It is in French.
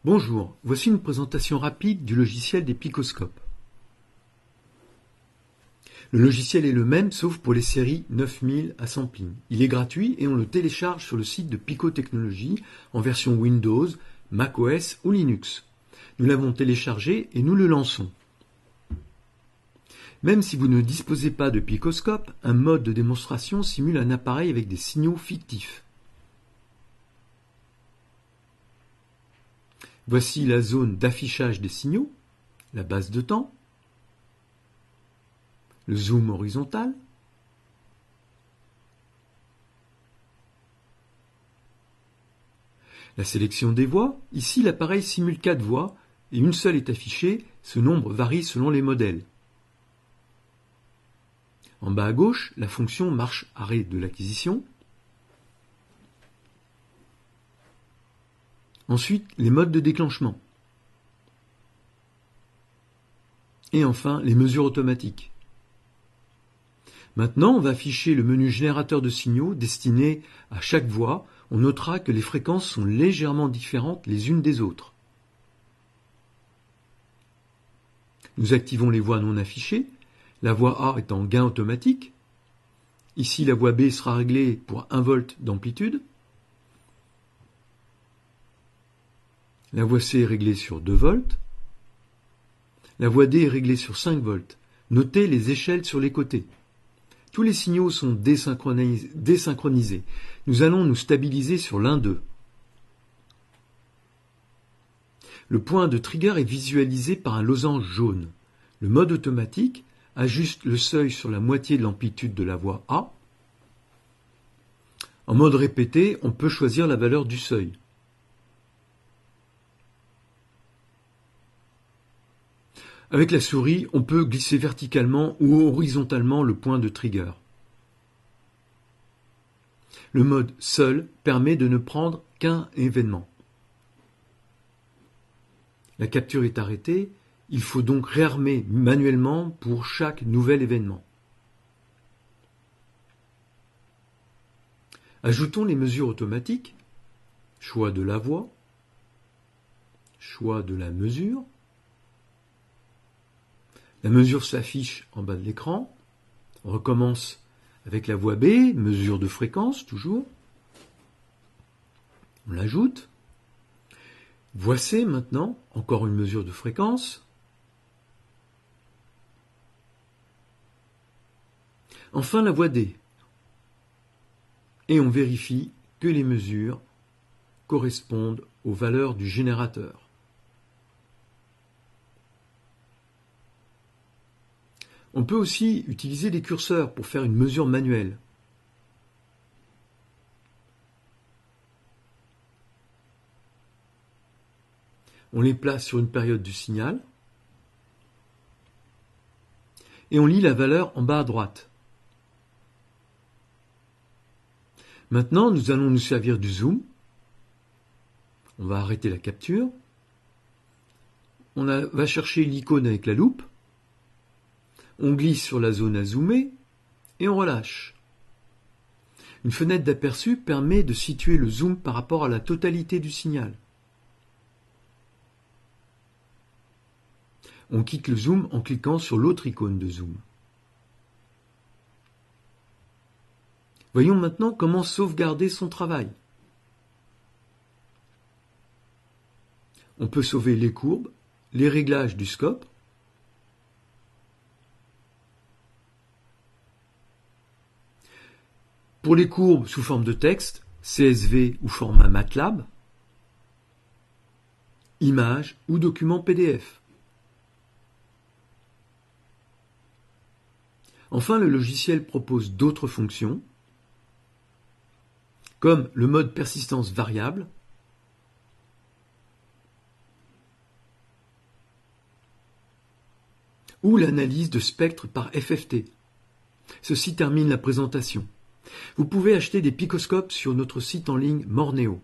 Bonjour, voici une présentation rapide du logiciel des picoscopes. Le logiciel est le même sauf pour les séries 9000 à sampling. Il est gratuit et on le télécharge sur le site de Pico Technologies en version Windows, macOS ou Linux. Nous l'avons téléchargé et nous le lançons. Même si vous ne disposez pas de picoscope, un mode de démonstration simule un appareil avec des signaux fictifs. Voici la zone d'affichage des signaux, la base de temps, le zoom horizontal, la sélection des voix. Ici, l'appareil simule 4 voix et une seule est affichée. Ce nombre varie selon les modèles. En bas à gauche, la fonction marche arrêt de l'acquisition. Ensuite, les modes de déclenchement. Et enfin, les mesures automatiques. Maintenant, on va afficher le menu générateur de signaux destiné à chaque voix. On notera que les fréquences sont légèrement différentes les unes des autres. Nous activons les voix non affichées. La voix A est en gain automatique. Ici, la voix B sera réglée pour 1 volt d'amplitude. La voix C est réglée sur 2 volts. La voix D est réglée sur 5 volts. Notez les échelles sur les côtés. Tous les signaux sont désynchronisés. Nous allons nous stabiliser sur l'un d'eux. Le point de trigger est visualisé par un losange jaune. Le mode automatique ajuste le seuil sur la moitié de l'amplitude de la voix A. En mode répété, on peut choisir la valeur du seuil. Avec la souris, on peut glisser verticalement ou horizontalement le point de trigger. Le mode seul permet de ne prendre qu'un événement. La capture est arrêtée, il faut donc réarmer manuellement pour chaque nouvel événement. Ajoutons les mesures automatiques, choix de la voix, choix de la mesure. La mesure s'affiche en bas de l'écran. On recommence avec la voix B, mesure de fréquence toujours. On l'ajoute. Voix C maintenant, encore une mesure de fréquence. Enfin la voix D. Et on vérifie que les mesures correspondent aux valeurs du générateur. On peut aussi utiliser des curseurs pour faire une mesure manuelle. On les place sur une période du signal et on lit la valeur en bas à droite. Maintenant, nous allons nous servir du zoom. On va arrêter la capture. On va chercher l'icône avec la loupe. On glisse sur la zone à zoomer et on relâche. Une fenêtre d'aperçu permet de situer le zoom par rapport à la totalité du signal. On quitte le zoom en cliquant sur l'autre icône de zoom. Voyons maintenant comment sauvegarder son travail. On peut sauver les courbes, les réglages du scope, pour les courbes sous forme de texte, CSV ou format MATLAB, images ou documents PDF. Enfin, le logiciel propose d'autres fonctions, comme le mode persistance variable, ou l'analyse de spectres par FFT. Ceci termine la présentation. Vous pouvez acheter des picoscopes sur notre site en ligne Morneo.